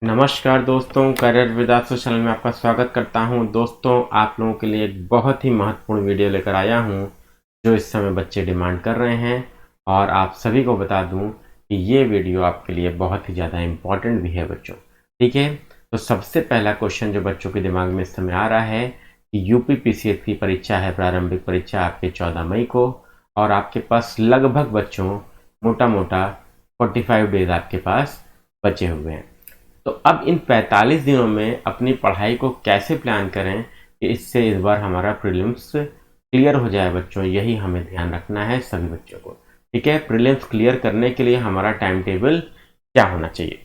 नमस्कार दोस्तों, career विदात channel में आपका स्वागत करता हूं। दोस्तों, आप लोगों के लिए एक बहुत ही महत्वपूर्ण वीडियो लेकर आया हूं जो इस समय बच्चे डिमांड कर रहे हैं। और आप सभी को बता दूं कि ये वीडियो आपके लिए बहुत ही ज़्यादा इम्पोर्टेंट भी है बच्चों। ठीक है, तो सबसे पहला क्वेश्चन जो बच्चों के दिमाग में इस समय आ रहा है कि यूपी पीसीएस की परीक्षा है, प्रारंभिक परीक्षा आपके 14 मई को, और आपके पास लगभग बच्चों मोटा मोटा 45 डेज आपके पास बचे हुए हैं। तो अब इन 45 दिनों में अपनी पढ़ाई को कैसे प्लान करें कि इससे इस बार हमारा प्रीलिम्स क्लियर हो जाए बच्चों, यही हमें ध्यान रखना है सभी बच्चों को। ठीक है, प्रीलिम्स क्लियर करने के लिए हमारा टाइम टेबल क्या होना चाहिए,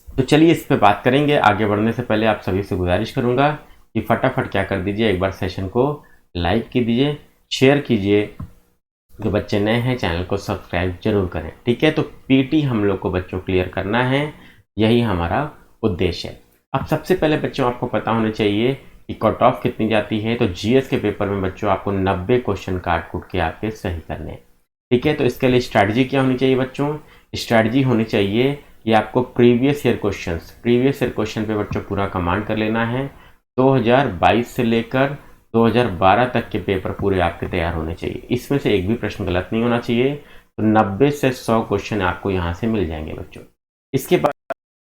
तो चलिए इस पे बात करेंगे। आगे बढ़ने से पहले आप सभी से गुजारिश करूंगा कि फटाफट क्या कर दीजिए, एक बार सेशन को लाइक कीजिए, शेयर कीजिए। जो बच्चे नए हैं चैनल को सब्सक्राइब जरूर करें। ठीक है, तो पीटी हम लोग को बच्चों क्लियर करना है, यही हमारा उद्देश्य है। अब सबसे पहले बच्चों आपको पता होना चाहिए कि कट ऑफ कितनी जाती है। तो जीएस के पेपर में बच्चों आपको 90 क्वेश्चन काट कूट के आपके सही करने हैं। ठीक है, तो इसके लिए स्ट्रैटेजी क्या होनी चाहिए बच्चों? स्ट्रैटेजी होनी चाहिए कि आपको प्रीवियस ईयर क्वेश्चन पे बच्चों पूरा कमांड कर लेना है। 2022 से लेकर 2012 तक के पेपर पूरे आपके तैयार होने चाहिए, इसमें से एक भी प्रश्न गलत नहीं होना चाहिए। तो 90 से 100 क्वेश्चन आपको यहाँ से मिल जाएंगे बच्चों। इसके बाद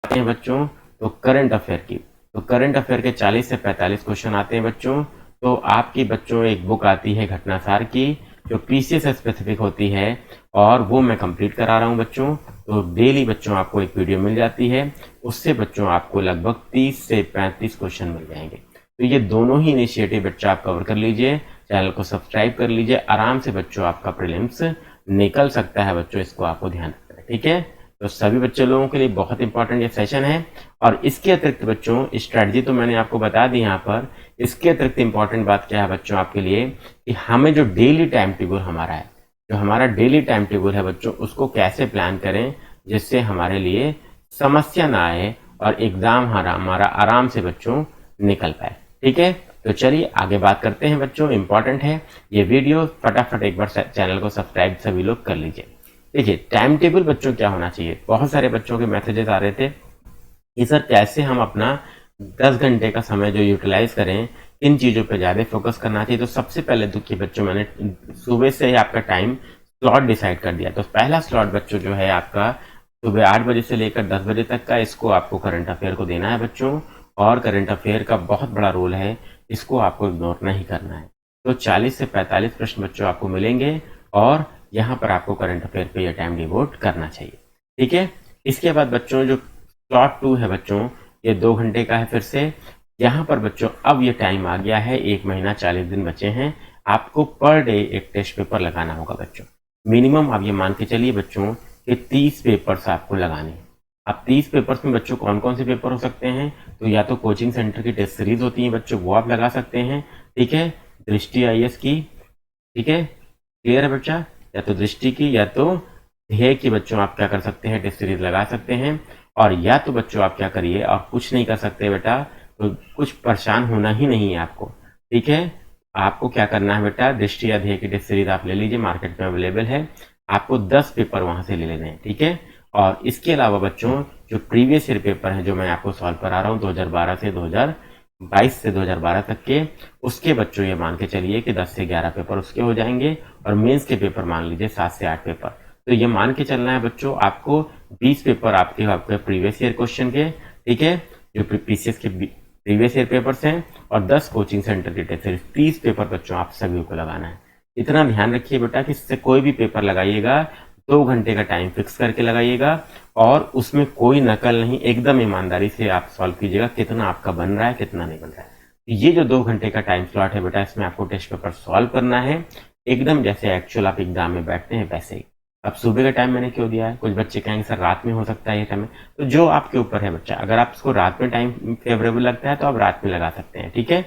आते हैं बच्चों तो करंट अफेयर की। तो करंट अफेयर के 40 से 45 क्वेश्चन आते हैं बच्चों। तो आपकी बच्चों एक बुक आती है घटनासार की, जो पीसीएस से स्पेसिफिक होती है, और वो मैं कंप्लीट करा रहा हूँ बच्चों। तो डेली बच्चों आपको एक वीडियो मिल जाती है, उससे बच्चों आपको लगभग 30 से 35 क्वेश्चन मिल जाएंगे। तो ये दोनों ही इनिशिएटिव बच्चा आप कवर कर लीजिए, चैनल को सब्सक्राइब कर लीजिए, आराम से बच्चों आपका प्रीलिम्स निकल सकता है बच्चों, इसको आपको ध्यान रखना है। ठीक है, तो सभी बच्चे लोगों के लिए बहुत इंपॉर्टेंट ये सेशन है। और इसके अतिरिक्त बच्चों स्ट्रैटेजी तो मैंने आपको बता दी यहाँ पर। इसके अतिरिक्त इंपॉर्टेंट बात क्या है बच्चों आपके लिए कि हमें जो डेली टाइम टेबल हमारा है, जो हमारा डेली टाइम टेबल है बच्चों, उसको कैसे प्लान करें जिससे हमारे लिए समस्या ना आए और एग्जाम हमारा आराम से बच्चों निकल पाए। ठीक है, तो चलिए आगे बात करते हैं बच्चों, इंपॉर्टेंट है ये वीडियो। फटाफट एक बार चैनल को सब्सक्राइब सभी लोग कर लीजिए। देखिए, टाइम टेबल बच्चों क्या होना चाहिए। बहुत सारे बच्चों के मैसेजेस आ रहे थे कि सर कैसे हम अपना 10 घंटे का समय जो यूटिलाइज करें, इन चीज़ों पे ज़्यादा फोकस करना चाहिए। तो सबसे पहले देखिए बच्चों, मैंने सुबह से ही आपका टाइम स्लॉट डिसाइड कर दिया। तो पहला स्लॉट बच्चों जो है आपका सुबह 8 बजे से लेकर 10 बजे तक का, इसको आपको करंट अफेयर को देना है बच्चों। और करंट अफेयर का बहुत बड़ा रोल है, इसको आपको इग्नोर नहीं करना है। तो 40 से 45 प्रश्न बच्चों आपको मिलेंगे और यहाँ पर आपको करंट अफेयर पे यह टाइम डिवोट करना चाहिए। ठीक है, इसके बाद बच्चों जो स्लॉट 2 है बच्चों, ये 2 घंटे का है। फिर से यहाँ पर बच्चों अब ये टाइम आ गया है, 1 महीना 40 दिन बचे हैं, आपको पर डे एक टेस्ट पेपर लगाना होगा बच्चों। मिनिमम आप ये मान के चलिए बच्चों कि 30 पेपर्स आपको लगाने हैं। अब 30 पेपर्स में बच्चों कौन कौन से पेपर हो सकते हैं? तो या तो कोचिंग सेंटर की टेस्ट सीरीज होती है बच्चों, वो आप लगा सकते हैं। ठीक है, दृष्टि आईएएस की, ठीक है, क्लियर है बच्चा, या तो दृष्टि की या तो ध्येय की बच्चों आप क्या कर सकते हैं, टेस्ट सीरीज लगा सकते हैं। और या तो बच्चों आप क्या करिए, आप कुछ नहीं कर सकते बेटा, तो कुछ परेशान होना ही नहीं है आपको। ठीक है, आपको क्या करना है बेटा, दृष्टि या ध्येय की टेस्ट सीरीज आप ले लीजिए, मार्केट में अवेलेबल है। आपको 10 पेपर वहां से ले लेने हैं। ठीक है, और इसके अलावा बच्चों जो प्रीवियस ईयर पेपर है जो मैं आपको सॉल्व करा रहा हूँ 2012 से 2022 से 2012 तक के, उसके बच्चों ये मान के चलिए कि 10 से 11 पेपर उसके हो जाएंगे। और मेंस के पेपर मान लीजिए 7 से 8 पेपर। तो ये मान के चलना है बच्चों आपको 20 पेपर आपके प्रीवियस ईयर क्वेश्चन के, ठीक है, जो पीसीएस के प्रीवियस ईयर पेपर्स हैं, और 10 कोचिंग सेंटर के टेस्ट सीरीज, 30 पेपर बच्चों आप सभी को लगाना है। इतना ध्यान रखिए बेटा कि इससे कोई भी पेपर लगाइएगा 2 घंटे का टाइम फिक्स करके लगाइएगा, और उसमें कोई नकल नहीं, एकदम ईमानदारी से आप सॉल्व कीजिएगा कितना आपका बन रहा है कितना नहीं बन रहा है। ये जो 2 घंटे का टाइम स्लॉट है बेटा, इसमें आपको टेस्ट पेपर सॉल्व करना है एकदम जैसे एक्चुअल आप एग्जाम में बैठते हैं वैसे ही। अब सुबह का टाइम मैंने क्यों दिया है, कुछ बच्चे कहेंगे सर रात में हो सकता है ये टाइम, तो जो आपके ऊपर है बच्चा, अगर आपको रात में टाइम फेवरेबल लगता है तो आप रात में लगा सकते हैं। ठीक है,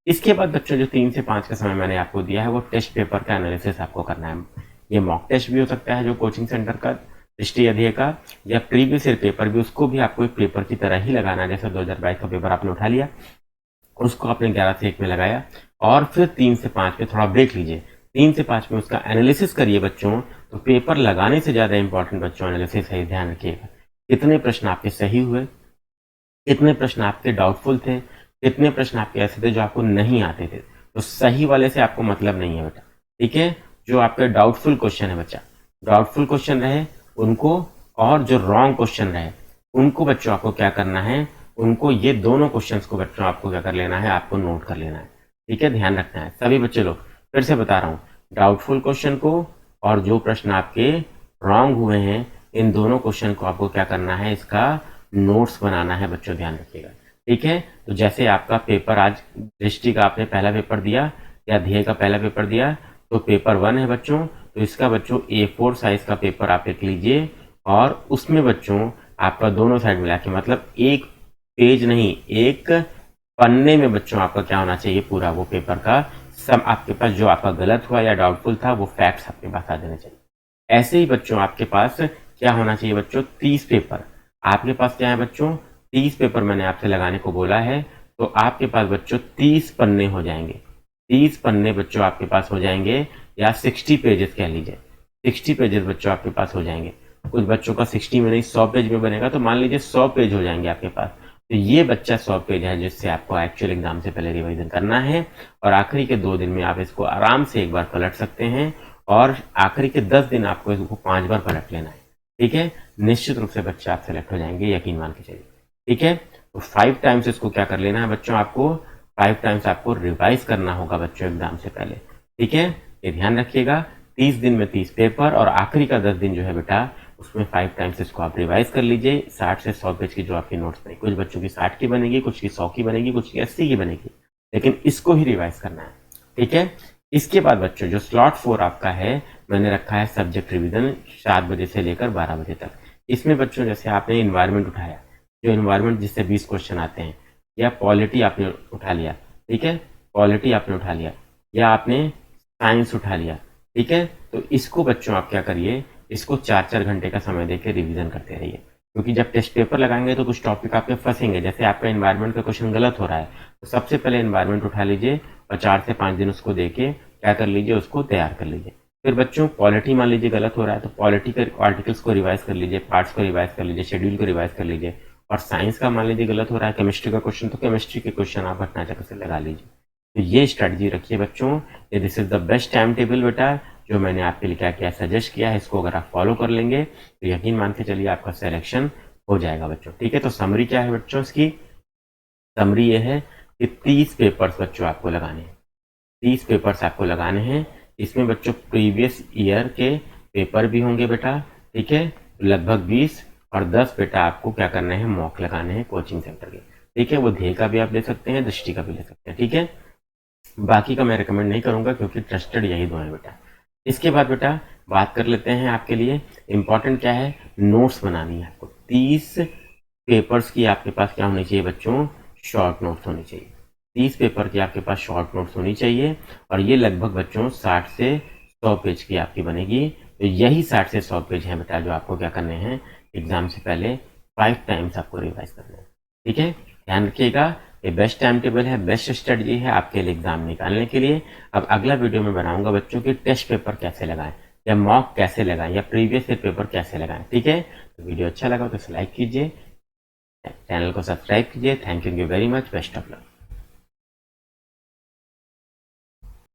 इसके बाद बच्चों जो 3 से 5 का समय मैंने आपको दिया है, वो टेस्ट पेपर का एनालिसिस आपको करना है। ये मॉक टेस्ट भी हो सकता है जो कोचिंग सेंटर का दृष्टि अध्यय का, या प्रीवियस ईयर पेपर भी, उसको भी आपको एक पेपर की तरह ही लगाना है। जैसे 2022 का पेपर आपने उठा लिया, उसको आपने 11 से 1 में लगाया, और फिर 3 से 5 में थोड़ा ब्रेक लीजिए, 3 से 5 में उसका एनालिसिस करिए बच्चों। तो पेपर लगाने से ज़्यादा इंपॉर्टेंट बच्चों एनालिसिस है, ध्यान रखिएगा कितने प्रश्न आपके सही हुए, कितने प्रश्न आपके डाउटफुल थे, कितने प्रश्न आपके ऐसे थे जो आपको नहीं आते थे। तो सही वाले से आपको मतलब नहीं है बेटा, ठीक है। जो आपके डाउटफुल क्वेश्चन है बच्चा, डाउटफुल क्वेश्चन रहे उनको, और जो रॉन्ग क्वेश्चन रहे उनको बच्चों आपको क्या करना है, उनको ये दोनों क्वेश्चंस को बच्चों आपको क्या कर लेना है, आपको नोट कर लेना है, ठीक है, ध्यान रखना है सभी बच्चे लोग। फिर से बता रहा हूँ, डाउटफुल क्वेश्चन को और जो प्रश्न आपके रॉन्ग हुए हैं इन दोनों क्वेश्चन को आपको क्या करना है, इसका नोट्स बनाना है बच्चों, ध्यान रखिएगा, ठीक है। तो जैसे आपका पेपर आज दृष्टि का आपने पहला पेपर दिया या ध्येय का पहला पेपर दिया, तो पेपर 1 है बच्चों, तो इसका बच्चों A4 साइज का पेपर आप लिख लीजिए, और उसमें बच्चों आपका दोनों साइड मिला के, मतलब एक पेज नहीं, एक पन्ने में बच्चों आपका क्या होना चाहिए, पूरा वो पेपर का सब आपके पास जो आपका गलत हुआ या डाउटफुल था वो फैक्ट्स आपके पास आ जाने चाहिए। ऐसे ही बच्चों आपके पास क्या होना चाहिए बच्चों, 30 पेपर आपके पास क्या है बच्चों, 30 पेपर मैंने आपसे लगाने को बोला है, तो आपके पास बच्चों 30 पन्ने हो जाएंगे, 30 पन्ने बच्चों आपके पास हो जाएंगे, या 60 पेजेस कह लीजिए, 60 पेजेस बच्चों आपके पास हो जाएंगे। कुछ बच्चों का 60 में नहीं 100 पेज में बनेगा, तो मान लीजिए 100 पेज हो जाएंगे आपके पास। तो ये बच्चा 100 पेज है जिससे आपको एक्चुअल एग्जाम से पहले रिवीजन करना है, और आखिरी के 2 दिन में आप इसको आराम से एक बार पलट सकते हैं, और आखिरी के 10 दिन आपको इसको 5 बार पलट लेना है, ठीक है। निश्चित रूप से बच्चे आप सेलेक्ट हो जाएंगे, यकीन मान के चलिए, ठीक है। तो 5 टाइम्स इसको क्या कर लेना है बच्चों, आपको 5 टाइम्स आपको रिवाइज करना होगा बच्चों एग्जाम से पहले, ठीक है। ये ध्यान रखिएगा, 30 दिन में 30 पेपर, और आखिरी का 10 दिन जो है बेटा उसमें 5 टाइम्स इसको आप रिवाइज कर लीजिए। 60 से 100 पेज की जो आपकी नोट्स बनेगी, कुछ बच्चों की 60 की बनेगी, कुछ की 100 की बनेगी, कुछ की 80 की बनेगी, लेकिन इसको ही रिवाइज करना है, ठीक है। इसके बाद बच्चों जो स्लॉट 4 आपका है, मैंने रखा है सब्जेक्ट रिवीजन 7 बजे से लेकर 12 बजे तक। इसमें बच्चों जैसे आपने इन्वायरमेंट उठाया, जो इन्वायरमेंट जिससे 20 क्वेश्चन आते हैं, या पॉलिटी आपने उठा लिया, ठीक है, पॉलिटी आपने उठा लिया, या आपने साइंस उठा लिया, ठीक है। तो इसको बच्चों आप क्या करिए, इसको 4-4 घंटे का समय देकर रिवीजन करते रहिए, क्योंकि जब टेस्ट पेपर लगाएंगे तो कुछ टॉपिक आपके फंसेंगे। जैसे आपका एनवायरनमेंट का क्वेश्चन गलत हो रहा है, तो सबसे पहले एनवायरनमेंट उठा लीजिए, और 4 से 5 दिन उसको देके क्या कर लीजिए, उसको तैयार कर लीजिए। फिर बच्चों पॉलिटी मान लीजिए गलत हो रहा है, तो पॉलिटी के आर्टिकल्स को रिवाइज कर लीजिए, पार्ट्स को रिवाइज कर लीजिए, शेड्यूल को रिवाइज कर लीजिए। और साइंस का मान लीजिए गलत हो रहा है, केमिस्ट्री का क्वेश्चन, तो केमिस्ट्री के क्वेश्चन आप घटना चक्र से लगा लीजिए। तो ये स्ट्रेटजी रखिए बच्चों, ये this is the best time table बेटा जो मैंने आपके लिए क्या क्या सजेस्ट किया है। इसको अगर आप फॉलो कर लेंगे तो यकीन मान के चलिए आपका सिलेक्शन हो जाएगा बच्चों, ठीक है। तो समरी क्या है बच्चों, इसकी समरी ये है कि 30 पेपर्स बच्चों आपको लगाने हैं, 30 पेपर्स आपको लगाने हैं। इसमें बच्चों प्रीवियस ईयर के पेपर भी होंगे बेटा, ठीक है, लगभग 20, और 10 बेटा आपको क्या करने हैं, मॉक लगाने हैं कोचिंग सेंटर के, ठीक है। वो ध्येय का भी आप ले सकते हैं, दृष्टि का भी ले सकते हैं, ठीक है। बाकी का मैं रिकमेंड नहीं करूंगा क्योंकि ट्रस्टेड यही दो हैं बेटा। इसके बाद बेटा बात कर लेते हैं आपके लिए इंपॉर्टेंट क्या है, नोट्स बनानी है आपको। 30 पेपर्स की आपके पास क्या होनी चाहिए बच्चों, शॉर्ट नोट्स होनी चाहिए। 30 पेपर की आपके पास शॉर्ट नोट्स होनी चाहिए, और ये लगभग बच्चों 60 से 100 पेज की आपकी बनेगी। तो यही 60 से 100 पेज हैं बेटा जो आपको क्या करने हैं, एग्जाम से पहले 5 टाइम्स आपको रिवाइज करना है, ठीक है। ध्यान रखिएगा, ये बेस्ट टाइम टेबल है, बेस्ट स्ट्रेटजी है आपके लिए एग्जाम निकालने के लिए। अब अगला वीडियो में बनाऊंगा बच्चों की टेस्ट पेपर कैसे लगाएं, या मॉक कैसे लगाएं, या प्रीवियस ईयर पेपर कैसे लगाएं, ठीक है। तो वीडियो अच्छा लगा तो लाइक कीजिए, चैनल को सब्सक्राइब कीजिए। Thank you very much, best of luck.